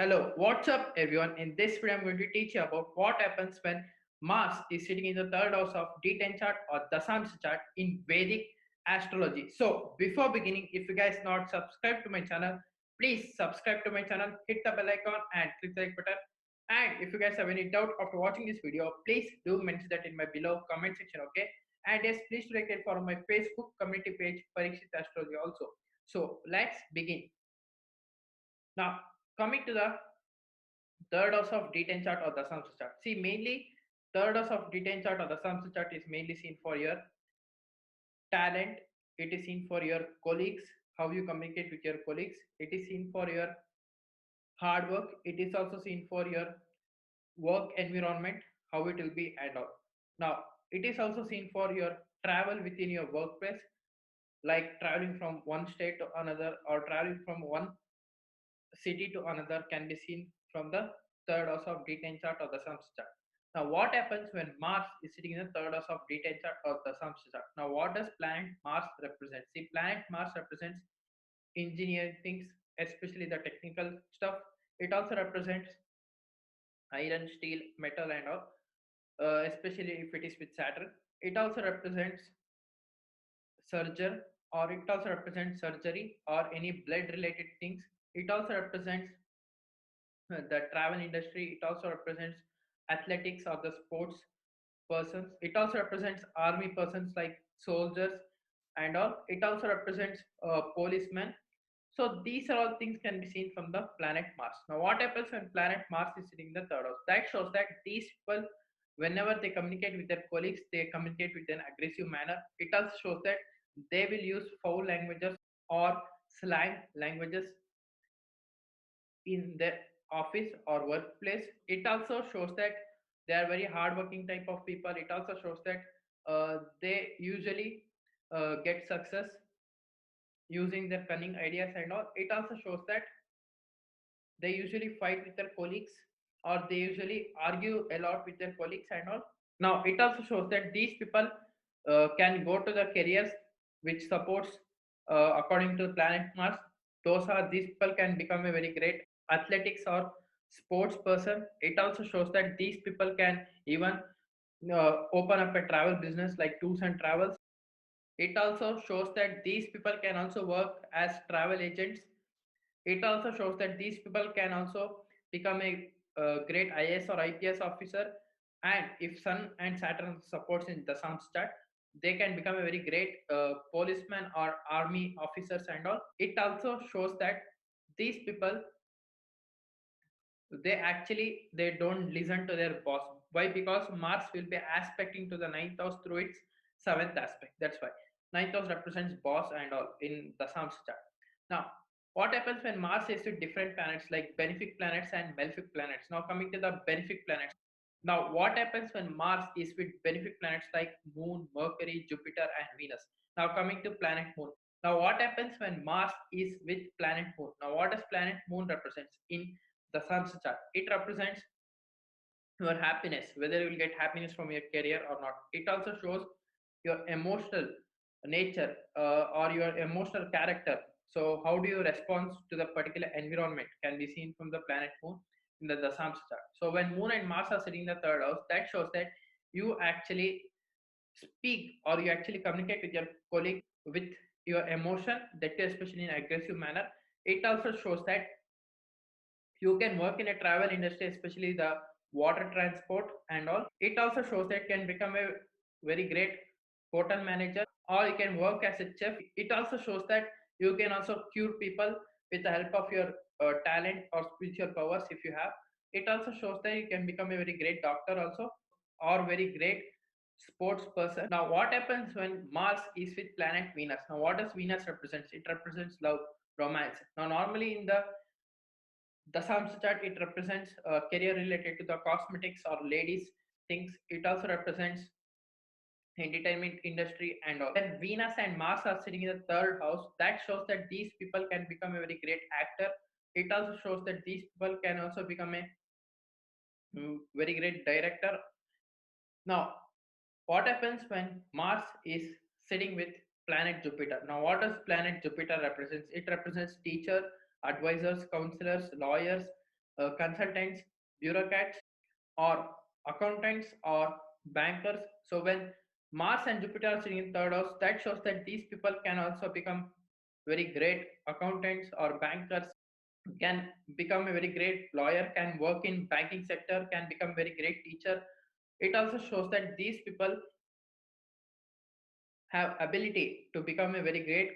Hello, what's up everyone? In this video, I'm going to teach you about what happens when Mars is sitting in the third house of D10 chart or Dasamsa chart in Vedic Astrology. So, before beginning, if you guys not subscribed to my channel, please subscribe to my channel, hit the bell icon and click the like button. And if you guys have any doubt after watching this video, please do mention that in my below comment section, okay? And yes, please like and follow my Facebook community page, Parikshith Astrology also. So, let's begin. Now, coming to the third house of D10 chart or the Dasamsa chart. See, mainly third house of D10 chart or the Dasamsa chart is mainly seen for your talent. It is seen for your colleagues, how you communicate with your colleagues. It is seen for your hard work. It is also seen for your work environment, how it will be and all. Now, it is also seen for your travel within your workplace, like traveling from one state to another or traveling from one city to another can be seen from the third house of D10 chart or the Samsa chart. Now, what happens when Mars is sitting in the third house of D10 chart or the Samsa chart? Now, what does planet Mars represent? See, planet Mars represents engineering things, especially the technical stuff. It also represents iron, steel, metal, and all, especially if it is with Saturn. It also represents surgeon, or it also represents surgery or any blood related things. It also represents the travel industry. It also represents athletics or the sports persons. It also represents army persons like soldiers and all. It also represents policemen. So these are all things can be seen from the planet Mars. Now, what happens when planet Mars is sitting in the third house? That shows that these people, whenever they communicate with their colleagues, they communicate with an aggressive manner. It also shows that they will use foul languages or slang languages in their office or workplace. It also shows that they are very hardworking type of people. It also shows that they usually get success using their cunning ideas and all. It also shows that they usually fight with their colleagues or they usually argue a lot with their colleagues and all. Now, it also shows that these people can go to the careers which supports according to planet Mars. Those are these people can become a very great athletics or sports person. It also shows that these people can even open up a travel business like tours and travels. It also shows that these people can also work as travel agents. It also shows that these people can also become a great IAS or IPS officer. And if Sun and Saturn supports in the Sam's chart, they can become a very great policeman or army officers and all. It also shows that these people they don't listen to their boss. Why? Because Mars will be aspecting to the ninth house through its seventh aspect. That's why ninth house represents boss and all in the Sam's chart. Now, what happens when Mars is with different planets like benefic planets and malefic planets? Now, coming to the benefic planets. Now, what happens when Mars is with benefic planets like Moon, Mercury, Jupiter, and Venus? Now, coming to planet Moon. Now, what happens when Mars is with planet Moon? Now, what does planet Moon represents in the Sun's chart? It represents your happiness, whether you will get happiness from your career or not. It also shows your emotional nature or your emotional character. So how do you respond to the particular environment can be seen from the planet Moon in the Dasamsa chart. So when Moon and Mars are sitting in the third house, that shows that you actually speak or you actually communicate with your colleague with your emotion, that is especially in an aggressive manner. It also shows that you can work in a travel industry, especially the water transport and all. It also shows that can become a very great hotel manager or you can work as a chef. It also shows that you can also cure people with the help of your talent or spiritual powers if you have. It also shows that you can become a very great doctor also or very great sports person. Now, what happens when Mars is with planet Venus? Now, what does Venus represents? It represents love, romance. Now, normally in the Samsa chart, it represents career related to the cosmetics or ladies things. It also represents entertainment industry and all. When Venus and Mars are sitting in the third house, that shows that these people can become a very great actor. It also shows that these people can also become a very great director. Now, what happens when Mars is sitting with planet Jupiter? Now, what does planet Jupiter represents? It represents teacher, advisors, counselors, lawyers, consultants, bureaucrats, or accountants or bankers. So when Mars and Jupiter are sitting in third house, that shows that these people can also become very great accountants or bankers, can become a very great lawyer, can work in banking sector, can become very great teacher. It also shows that these people have ability to become a very great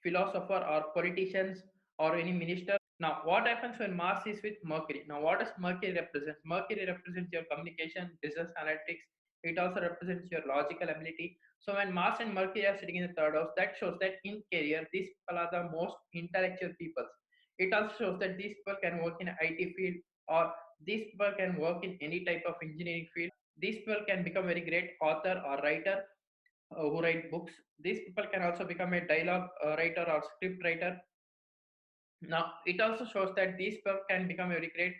philosopher or politicians or any minister. Now, what happens when Mars is with Mercury? Now, what does Mercury represent? Mercury represents your communication, business analytics. It also represents your logical ability. So, when Mars and Mercury are sitting in the third house, that shows that in career, these people are the most intellectual people. It also shows that these people can work in IT field, or these people can work in any type of engineering field. These people can become very great author or writer who write books. These people can also become a dialogue writer or script writer. Now, it also shows that these people can become a very great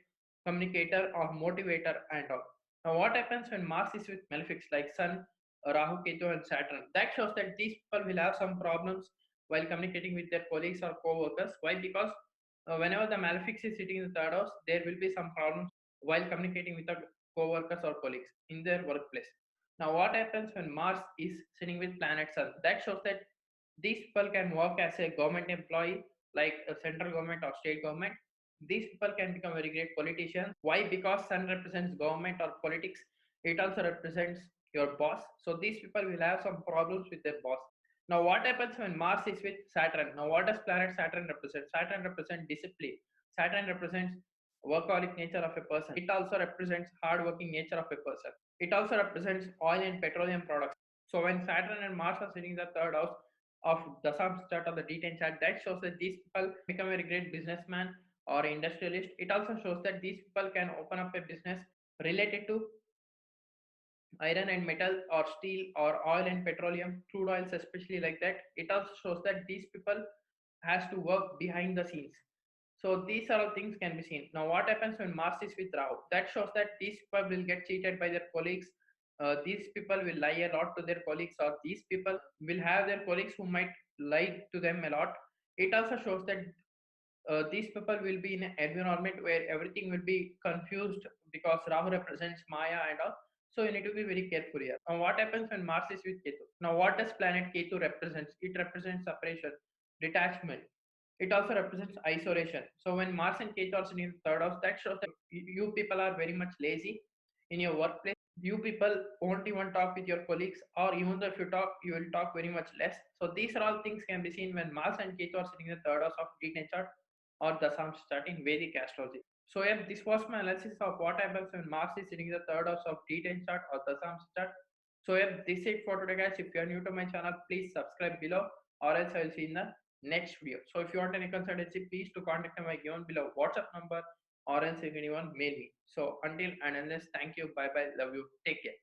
communicator or motivator and all. Now, what happens when Mars is with malefics like Sun, Rahu, Ketu, and Saturn? That shows that these people will have some problems while communicating with their colleagues or co-workers. Why? Because whenever the malefics is sitting in the third house, there will be some problems while communicating with the co-workers or colleagues in their workplace. Now, what happens when Mars is sitting with planet Sun? That shows that these people can work as a government employee, like a central government or state government. These people can become very great politicians. Why? Because Sun represents government or politics. It also represents your boss. So these people will have some problems with their boss. Now, what happens when Mars is with Saturn? Now, what does planet Saturn represent? Saturn represents discipline. Saturn represents workaholic nature of a person. It also represents hardworking nature of a person. It also represents oil and petroleum products. So when Saturn and Mars are sitting in the third house of Dasamsa chart or the D10 chart, that shows that these people become a great businessman or industrialist. It also shows that these people can open up a business related to iron and metal or steel or oil and petroleum, crude oils especially, like that. It also shows that these people has to work behind the scenes. So these are all things can be seen. Now, what happens when Mars is with Rahu? That shows that these people will get cheated by their colleagues. These people will lie a lot to their colleagues, or these people will have their colleagues who might lie to them a lot. It also shows that these people will be in an environment where everything will be confused because Rahu represents Maya and all. So you need to be very careful here. Now, what happens when Mars is with Ketu? Now, what does planet Ketu represents? It represents separation, detachment. It also represents isolation. So when Mars and Ketu are sitting in the third house, that shows that you people are very much lazy in your workplace. You people won't even talk with your colleagues, or even though if you talk, you will talk very much less. So these are all things can be seen when Mars and Ketu are sitting in the third house of D10 chart or Dasamsa chart in Vedic astrology. So yeah, this was my analysis of what happens when Mars is sitting in the third house of D10 chart or Dasamsa chart. So yeah, this is it for today, guys. If you are new to my channel, please subscribe below, or else I will see you in the next video. So if you want any consultancy, please to contact my given below WhatsApp number, or else you can even mail me. So until and unless, thank you, bye bye, love you, take care.